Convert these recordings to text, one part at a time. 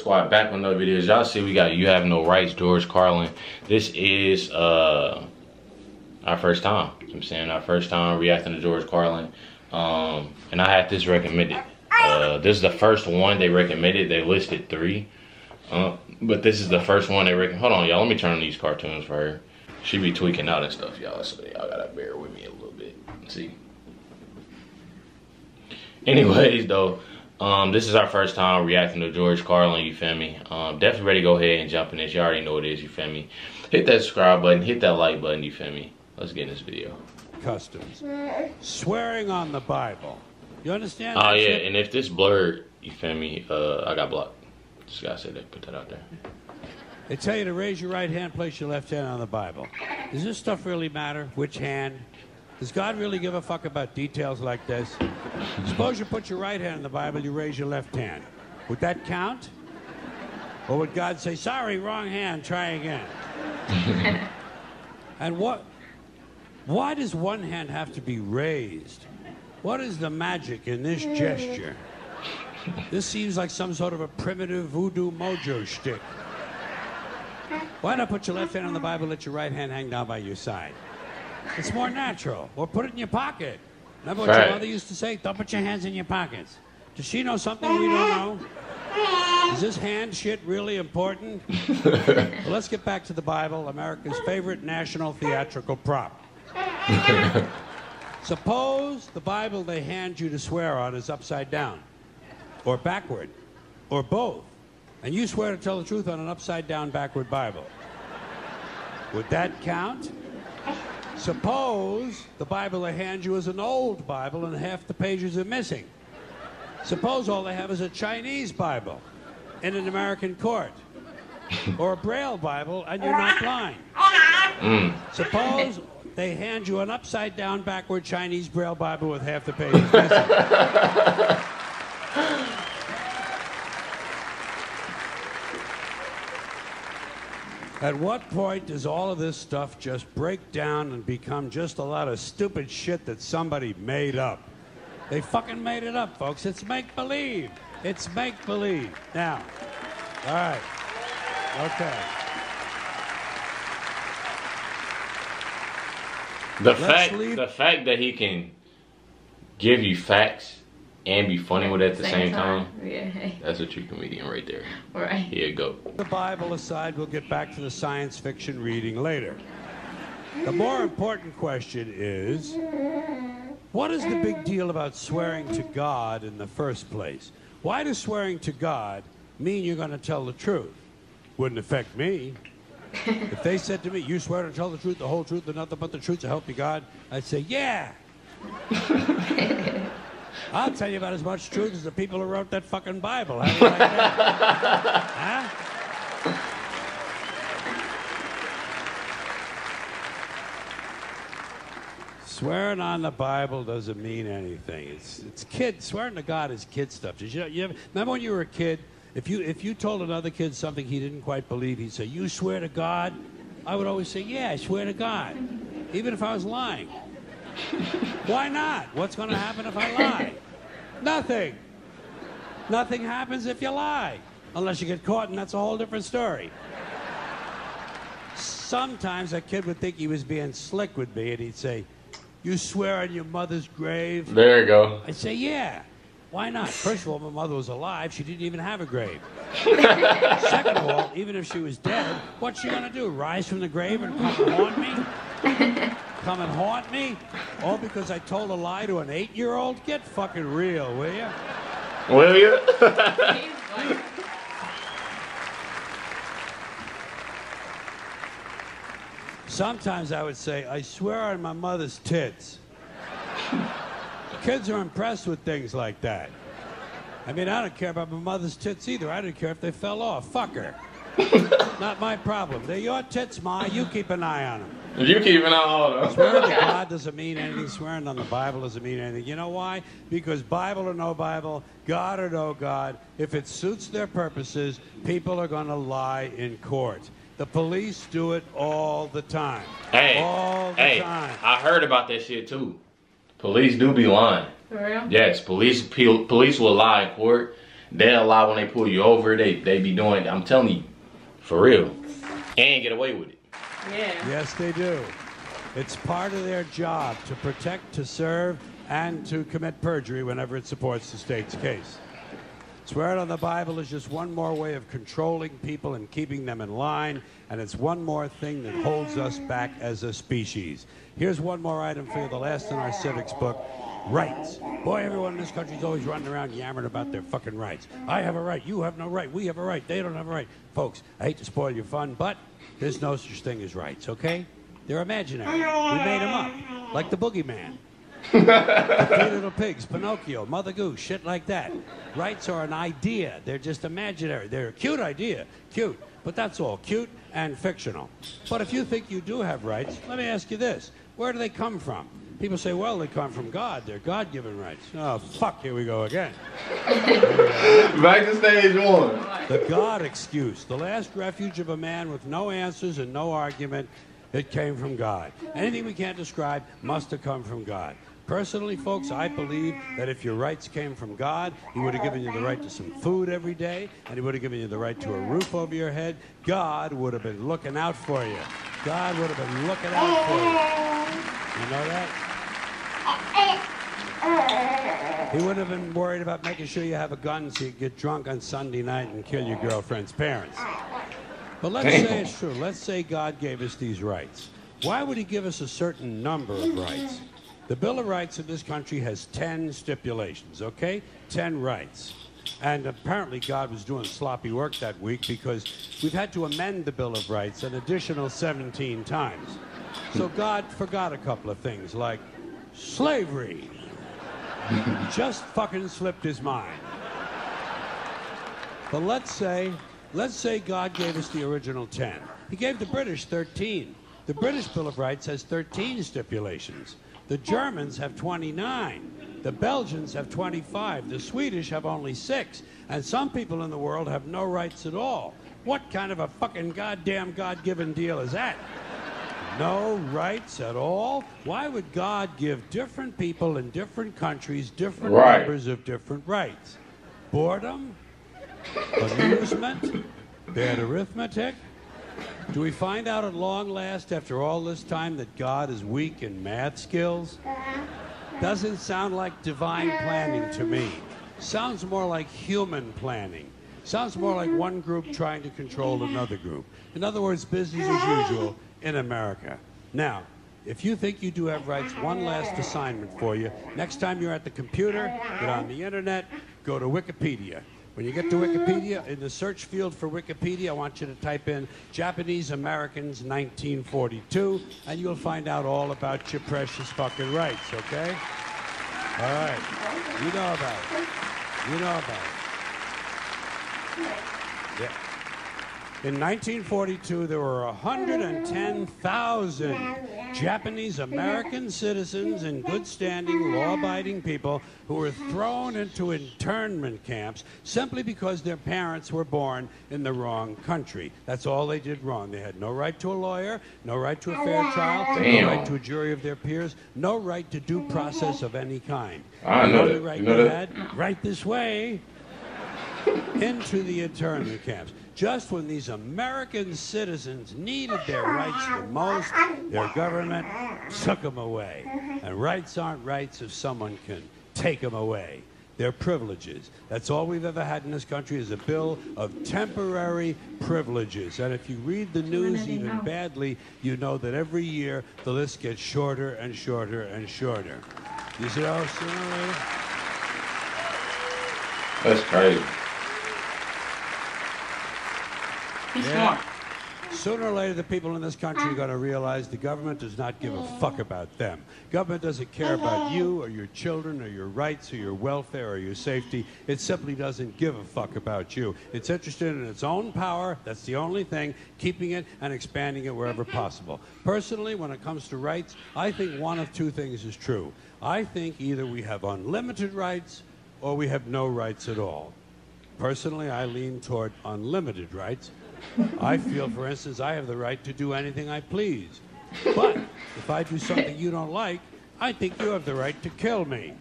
Squad, back on another videos. Y'all see we got You Have No Rights, George Carlin. This is our first time. You know what I'm saying, our first time reacting to George Carlin. And I had this recommended. This is the first one they recommended. They listed 3. But this is the first one they recommended. Hold on, y'all. Let me turn on these cartoons for her. She be tweaking out and stuff, y'all. So y'all gotta bear with me a little bit. Let's see. Anyways, though. This is our first time reacting to George Carlin, you feel me? Definitely ready to go ahead and jump in this. You already know what it is, you feel me? Hit that subscribe button, hit that like button, you feel me? Let's get in this video. Customs. Swearing on the Bible. You understand? Oh, yeah, and if this blurred, you feel me? I got blocked. Just gotta say that, put that out there. They tell you to raise your right hand, place your left hand on the Bible. Does this stuff really matter? Which hand? Does God really give a fuck about details like this? Suppose you put your right hand in the Bible, you raise your left hand. Would that count? Or would God say, sorry, wrong hand, try again? And why does one hand have to be raised? What is the magic in this gesture? This seems like some sort of a primitive voodoo mojo shtick. Why not put your left hand on the Bible, let your right hand hang down by your side? It's more natural. Or put it in your pocket. Remember what your mother used to say? Don't put your hands in your pockets. Does she know something we don't know? Is this hand shit really important? Well, let's get back to the Bible, America's favorite national theatrical prop. Suppose the Bible they hand you to swear on is upside down, or backward, or both, and you swear to tell the truth on an upside down backward Bible. Would that count? Suppose the Bible they hand you is an old Bible and half the pages are missing. Suppose all they have is a Chinese Bible in an American court, or a Braille Bible and you're not blind. Suppose they hand you an upside down backward Chinese Braille Bible with half the pages missing. At what point does all of this stuff just break down and become just a lot of stupid shit that somebody made up? They fucking made it up, folks. It's make-believe. It's make-believe. Now, all right. Okay. The fact that he can give you facts and be funny with it at the same time. Yeah. That's a true comedian right there. Right. Here you go. The Bible aside, we'll get back to the science fiction reading later. The more important question is, what is the big deal about swearing to God in the first place? Why does swearing to God mean you're going to tell the truth? Wouldn't affect me. If they said to me, you swear to tell the truth, the whole truth, and nothing but the truth, to help you God, I'd say, yeah. I'll tell you about as much truth as the people who wrote that fucking Bible. How do you like that? Huh? Swearing on the Bible doesn't mean anything. It's kid. Swearing to God is kid stuff. Did you remember when you were a kid? If you told another kid something he didn't quite believe, he'd say, "You swear to God?" I would always say, "Yeah, I swear to God," even if I was lying. Why not? What's going to happen if I lie? Nothing. Nothing happens if you lie. Unless you get caught, and that's a whole different story. Sometimes a kid would think he was being slick with me, and he'd say, "You swear on your mother's grave?" There you go. I'd say, "Yeah. Why not? First of all, my mother was alive. She didn't even have a grave. Second of all, even if she was dead, what's she going to do? Rise from the grave and come and haunt me? Come and haunt me? All because I told a lie to an 8-year-old? Get fucking real, will you?" Will you? Sometimes I would say, "I swear on my mother's tits." Kids are impressed with things like that. I mean, I don't care about my mother's tits either. I don't care if they fell off. Fuck her. Not my problem. They're your tits, Ma. You keep an eye on them. You keep an eye on them. Swearing to God doesn't mean anything. Swearing on the Bible doesn't mean anything. You know why? Because Bible or no Bible, God or no God, if it suits their purposes, people are going to lie in court. The police do it all the time. Hey, all the time. I heard about that shit too. Police do be lying. For real? Yes, police will lie in court. They'll allow when they pull you over, they be doing, I'm telling you, for real. And get away with it. Yeah. Yes, they do. It's part of their job to protect, to serve, and to commit perjury whenever it supports the state's case. Swearing on the Bible is just one more way of controlling people and keeping them in line, and it's one more thing that holds us back as a species. Here's one more item for you, the last in our civics book. Rights. Boy, everyone in this country is always running around yammering about their fucking rights. I have a right, you have no right, we have a right, they don't have a right. Folks, I hate to spoil your fun, but there's no such thing as rights, okay? They're imaginary. We made them up, like the boogeyman. The Three Little Pigs, Pinocchio, Mother Goose, shit like that. Rights are an idea. They're just imaginary. They're a cute idea. Cute. But that's all. Cute and fictional. But if you think you do have rights, let me ask you this. Where do they come from? People say, well, they come from God. They're God-given rights. Oh, fuck, here we go again. Back to stage one. The God excuse. The last refuge of a man with no answers and no argument. It came from God. Anything we can't describe must have come from God. Personally, folks, I believe that if your rights came from God, He would have given you the right to some food every day, and He would have given you the right to a roof over your head. God would have been looking out for you. God would have been looking out for you. You know that? He would have been worried about making sure you have a gun so you could get drunk on Sunday night and kill your girlfriend's parents. But let's say it's true. Let's say God gave us these rights. Why would He give us a certain number of rights? The Bill of Rights of this country has 10 stipulations, okay? 10 rights. And apparently God was doing sloppy work that week because we've had to amend the Bill of Rights an additional 17 times. So God forgot a couple of things like slavery. Just fucking slipped his mind. But let's say God gave us the original 10. He gave the British 13. The British Bill of Rights has 13 stipulations. The Germans have 29. The Belgians have 25. The Swedish have only 6. And some people in the world have no rights at all. What kind of a fucking goddamn God-given deal is that? No rights at all? Why would God give different people in different countries different numbers of different rights? Boredom? Amusement? Bad arithmetic? Do we find out at long last, after all this time, that God is weak in math skills? Doesn't sound like divine planning to me. Sounds more like human planning. Sounds more like one group trying to control another group. In other words, business as usual in America. Now, if you think you do have rights, one last assignment for you. Next time you're at the computer, get on the internet, go to Wikipedia. When you get to Wikipedia, in the search field for Wikipedia, I want you to type in Japanese Americans 1942, and you'll find out all about your precious fucking rights, okay? All right. You know about it. You know about it. Yeah. In 1942, there were 110,000 Japanese American citizens and good standing, law-abiding people who were thrown into internment camps simply because their parents were born in the wrong country. That's all they did wrong. They had no right to a lawyer, no right to a fair trial, no right to a jury of their peers, no right to due process of any kind. The only right they had, right this way, into the internment camps. Just when these American citizens needed their rights the most, their government took them away. And rights aren't rights if someone can take them away. They're privileges. That's all we've ever had in this country is a bill of temporary privileges. And if you read the news even badly, you know that every year the list gets shorter and shorter and shorter. You see how sooner or later? That's crazy. Yeah. Sooner or later, the people in this country are going to realize the government does not give a fuck about them. Government doesn't care about you or your children or your rights or your welfare or your safety. It simply doesn't give a fuck about you. It's interested in its own power. That's the only thing, keeping it and expanding it wherever possible. Personally, when it comes to rights, I think one of two things is true. I think either we have unlimited rights or we have no rights at all. Personally, I lean toward unlimited rights. I feel, for instance, I have the right to do anything I please. But if I do something you don't like, I think you have the right to kill me.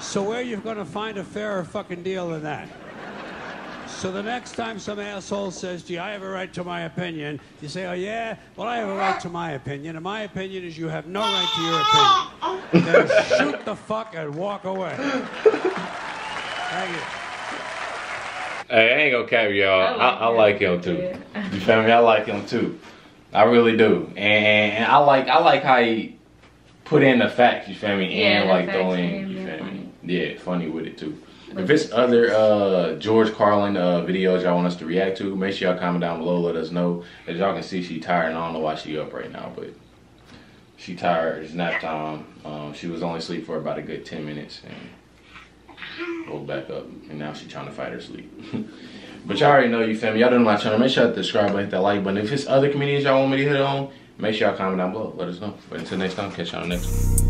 So where you gonna find a fairer fucking deal than that? So the next time some asshole says to you, I have a right to my opinion, you say, oh yeah? Well, I have a right to my opinion, and my opinion is you have no right to your opinion. Then shoot the fuck and walk away. Thank you. Hey, I ain't gonna cap y'all. I like him too. You feel me? I like him too. I really do. And I like how he put in the facts, you feel me? Yeah, and like throw in, you feel me? Yeah, funny with it too. If it's other George Carlin videos y'all want us to react to, make sure y'all comment down below. Let us know. As y'all can see, she tired, and I don't know why she up right now, but she tired. It's nap time. She was only asleep for about a good 10 minutes and woke back up, and now she's trying to fight her sleep. But y'all already know, you feel me? Y'all done my channel. Make sure to subscribe and hit that like button. If it's other comedians y'all want me to hit on, make sure y'all comment down below. Let us know. But until next time, catch y'all on the next one.